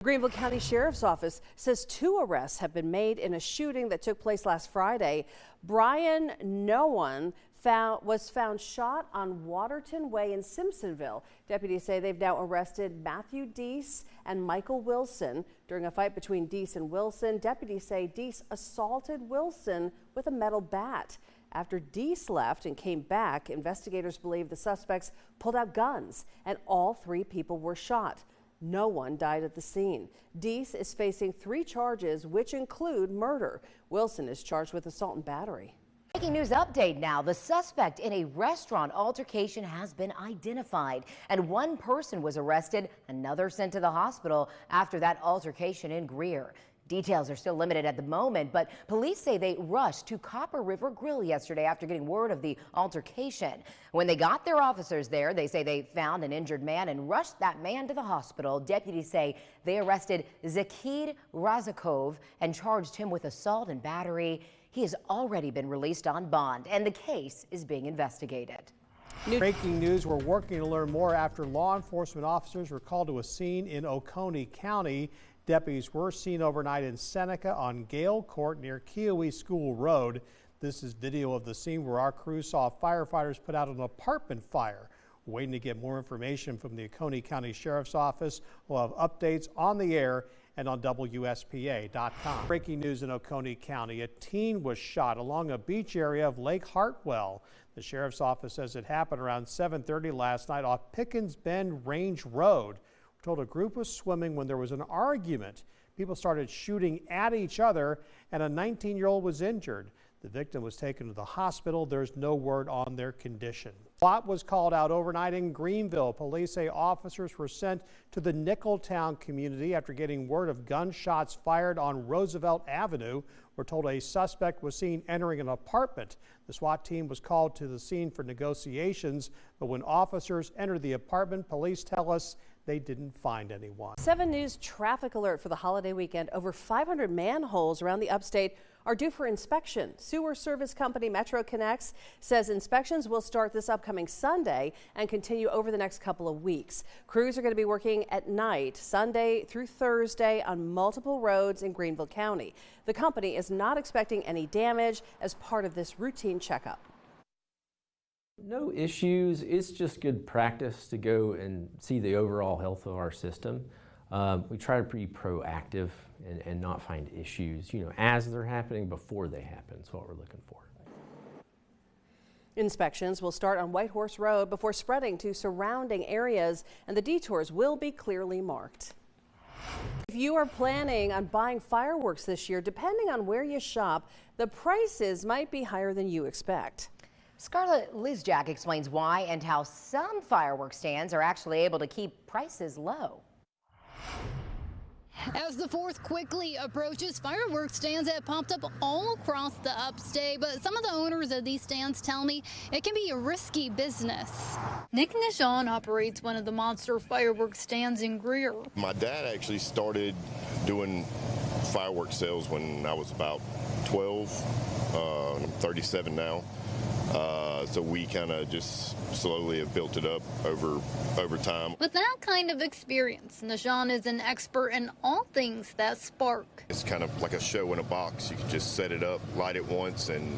Greenville County Sheriff's Office says 2 arrests have been made in a shooting that took place last Friday. Brian Noone was found shot on Waterton Way in Simpsonville. Deputies say they've now arrested Matthew Deese and Michael Wilson. During a fight between Deese and Wilson, deputies say Deese assaulted Wilson with a metal bat. After Deese left and came back, investigators believe the suspects pulled out guns and all 3 people were shot. No one died at the scene. Deese is facing 3 charges, which include murder. Wilson is charged with assault and battery. Breaking news update now. The suspect in a restaurant altercation has been identified, and 1 person was arrested, another sent to the hospital after that altercation in Greer. Details are still limited at the moment, but police say they rushed to Copper River Grill yesterday after getting word of the altercation. When they got their officers there, they say they found an injured man and rushed that man to the hospital. Deputies say they arrested Zakid Razakov and charged him with assault and battery. He has already been released on bond, and the case is being investigated. Breaking news, we're working to learn more after law enforcement officers were called to a scene in Oconee County. Deputies were seen overnight in Seneca on Gale Court near Kiowee School Road. This is video of the scene where our crew saw firefighters put out an apartment fire. We're waiting to get more information from the Oconee County Sheriff's Office. We'll have updates on the air and on WSPA.com. Breaking news in Oconee County. A teen was shot along a beach area of Lake Hartwell. The Sheriff's Office says it happened around 7:30 last night off Pickens Bend Range Road. We're told a group was swimming when there was an argument. People started shooting at each other and a 19-year-old was injured. The victim was taken to the hospital. There's no word on their condition. SWAT was called out overnight in Greenville. Police say officers were sent to the Nickeltown community after getting word of gunshots fired on Roosevelt Avenue. We're told a suspect was seen entering an apartment. The SWAT team was called to the scene for negotiations, but when officers entered the apartment, police tell us they didn't find anyone. 7 News traffic alert for the holiday weekend. Over 500 manholes around the upstate are due for inspection. Sewer service company Metro Connects says inspections will start this upcoming Sunday and continue over the next couple of weeks. Crews are going to be working at night, Sunday through Thursday, on multiple roads in Greenville County. The company is not expecting any damage as part of this routine checkup. No issues. It's just good practice to go and see the overall health of our system. We try to be proactive and not find issues, as they're happening before they happen. That's what we're looking for. Inspections will start on White Horse Road before spreading to surrounding areas, and the detours will be clearly marked. If you are planning on buying fireworks this year, depending on where you shop, the prices might be higher than you expect. Scarlett Lizjack explains why and how some fireworks stands are actually able to keep prices low. As the 4th quickly approaches, fireworks stands have popped up all across the upstate, but some of the owners of these stands tell me it can be a risky business. Nick Nishan operates one of the monster fireworks stands in Greer. My dad actually started doing fireworks sales when I was about 12. I'm 37 now. So we kind of just slowly have built it up over time. With that kind of experience, Nishan is an expert in all things that spark. It's kind of like a show in a box. You can just set it up, light it once, and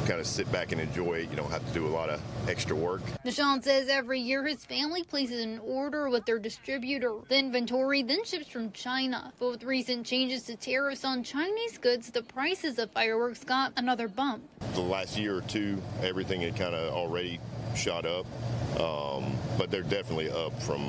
kind of sit back and enjoy it. You don't have to do a lot of extra work. Nishan says every year his family places an order with their distributor. The inventory then ships from China. But with recent changes to tariffs on Chinese goods, the prices of fireworks got another bump. The last year or two, everything had kind of already shot up, but they're definitely up from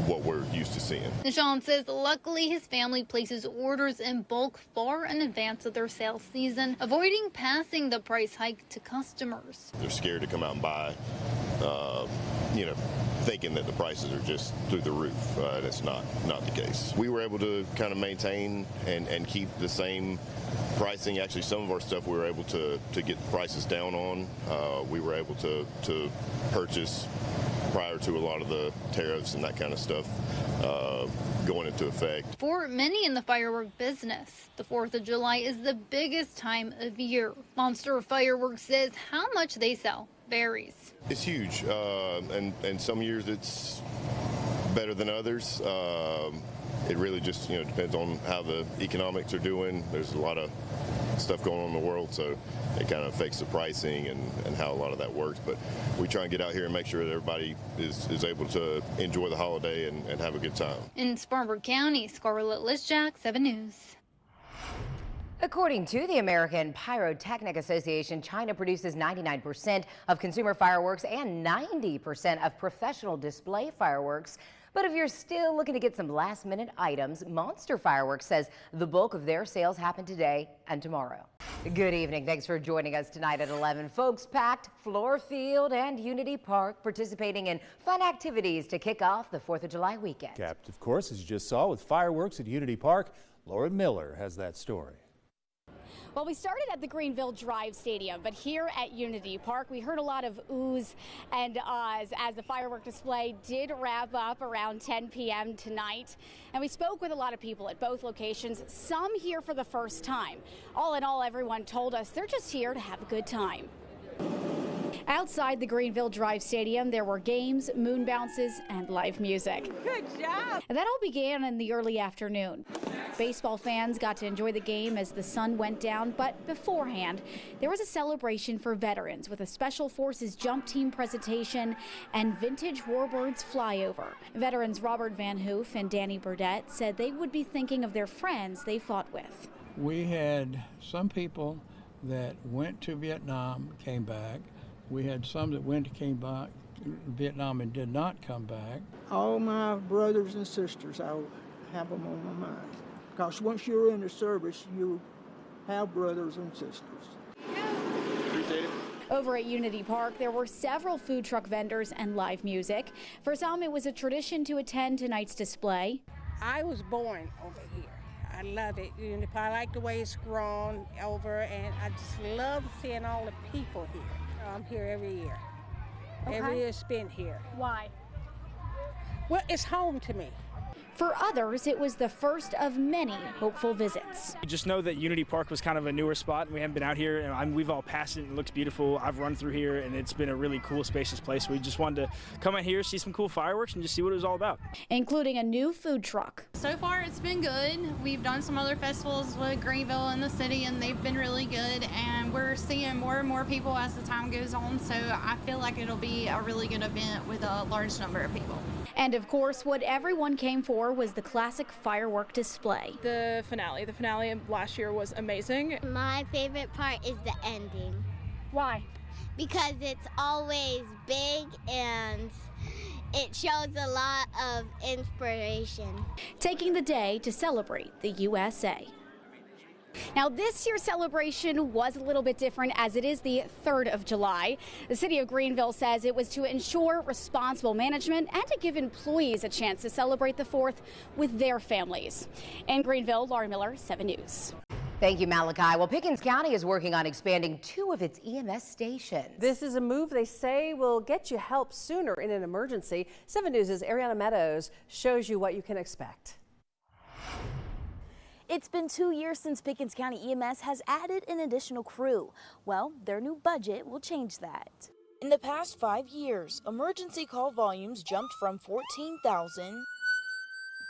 what we're used to seeing. Nishan says luckily his family places orders in bulk far in advance of their sales season, avoiding passing the price hike to customers. They're scared to come out and buy, thinking that the prices are just through the roof. That's not the case. We were able to kind of maintain and keep the same pricing. Actually, some of our stuff we were able to get the prices down on. We were able to purchase prior to a lot of the tariffs and that kind of stuff going into effect. For many in the firework business, the 4th of July is the biggest time of year. Monster Fireworks says how much they sell varies. It's huge, and some years it's better than others. it really just depends on how the economics are doing. There's a lot of stuff going on in the world, so it kind of affects the pricing and how a lot of that works. But we try and get out here and make sure that everybody is able to enjoy the holiday and have a good time. In Spartanburg County, Scarlett Lischak, 7 News. According to the American Pyrotechnic Association, China produces 99% of consumer fireworks and 90% of professional display fireworks. But if you're still looking to get some last-minute items, Monster Fireworks says the bulk of their sales happen today and tomorrow. Good evening. Thanks for joining us tonight at 11. Folks packed Floor Field and Unity Park, participating in fun activities to kick off the 4th of July weekend. Capped, of course, as you just saw, with fireworks at Unity Park. Lauren Miller has that story. Well, we started at the Greenville Drive Stadium, but here at Unity Park, we heard a lot of oohs and ahs as the firework display did wrap up around 10 p.m. tonight. And we spoke with a lot of people at both locations, some here for the first time. All in all, everyone told us they're just here to have a good time. Outside the Greenville Drive Stadium, there were games, moon bounces, and live music. Good job! And that all began in the early afternoon. Baseball fans got to enjoy the game as the sun went down, but beforehand, there was a celebration for veterans with a Special Forces jump team presentation and vintage Warbirds flyover. Veterans Robert Van Hoof and Danny Burdett said they would be thinking of their friends they fought with. We had some people that went to Vietnam, came back. We had some that came back to Vietnam and did not come back. All my brothers and sisters, I'll have them on my mind. Because once you're in the service, you have brothers and sisters. Appreciate it. Over at Unity Park, there were several food truck vendors and live music. For some, it was a tradition to attend tonight's display. I was born over here. I love it. Unity Park. I like the way it's grown over, and I just love seeing all the people here. I'm here every year. Okay. Every year spent here. Why? Well, it's home to me. For others, it was the first of many hopeful visits. Just know that Unity Park was kind of a newer spot, and we haven't been out here, and we've all passed it, and it looks beautiful. I've run through here, and it's been a really cool, spacious place. We just wanted to come out here, see some cool fireworks, and just see what it was all about. Including a new food truck. So far, it's been good. We've done some other festivals with Greenville and the city, and they've been really good, and we're seeing more and more people as the time goes on, so I feel like it'll be a really good event with a large number of people. And of course, what everyone came for was the classic firework display. The finale of last year was amazing. My favorite part is the ending. Why? Because it's always big and it shows a lot of inspiration. Taking the day to celebrate the USA. Now, this year's celebration was a little bit different as it is the 3rd of July. The city of Greenville says it was to ensure responsible management and to give employees a chance to celebrate the 4th with their families. In Greenville, Lauren Miller, 7 News. Thank you, Malachi. Well, Pickens County is working on expanding 2 of its EMS stations. This is a move they say will get you help sooner in an emergency. 7 News' Ariana Meadows shows you what you can expect. It's been 2 years since Pickens County EMS has added an additional crew. Well, their new budget will change that. In the past 5 years, emergency call volumes jumped from 14,000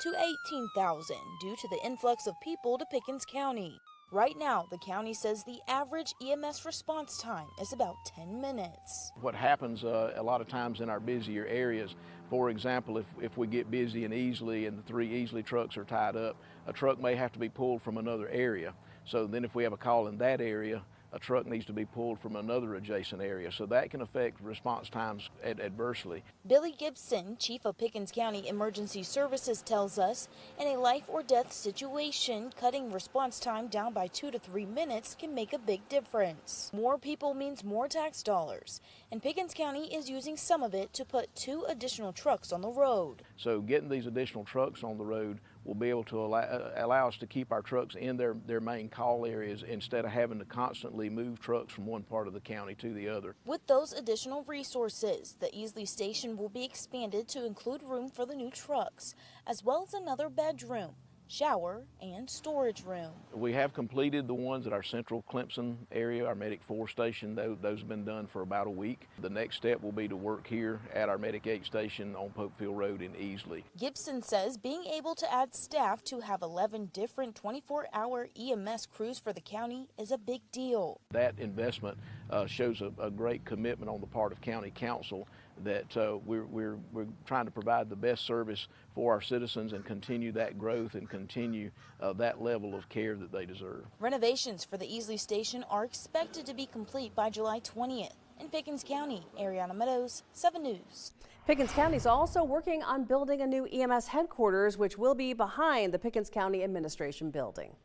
to 18,000 due to the influx of people to Pickens County. Right now, the county says the average EMS response time is about 10 minutes. What happens a lot of times in our busier areas, for example, if we get busy and easily and the 3 easily trucks are tied up, a truck may have to be pulled from another area. So then if we have a call in that area, a truck needs to be pulled from another adjacent area. So that can affect response times adversely. Billy Gibson, chief of Pickens County Emergency Services, tells us in a life or death situation, cutting response time down by 2 to 3 minutes can make a big difference. More people means more tax dollars, and Pickens County is using some of it to put 2 additional trucks on the road. So getting these additional trucks on the road will be able to allow us to keep our trucks in their main call areas instead of having to constantly move trucks from one part of the county to the other. With those additional resources, the Easley station will be expanded to include room for the new trucks, as well as another bedroom. shower, and storage room. We have completed the ones at our central Clemson area, our Medic 4 station. Those have been done for about a week. The next step will be to work here at our Medic 8 station on Popefield Road in Easley. Gibson says being able to add staff to have 11 different 24-hour EMS crews for the county is a big deal. That investment shows a great commitment on the part of County Council that we're trying to provide the best service for our citizens and continue that growth and continue that level of care that they deserve. Renovations for the Easley station are expected to be complete by July 20th. In Pickens County, Ariana Meadows, 7 News. Pickens County is also working on building a new EMS headquarters, which will be behind the Pickens County Administration building.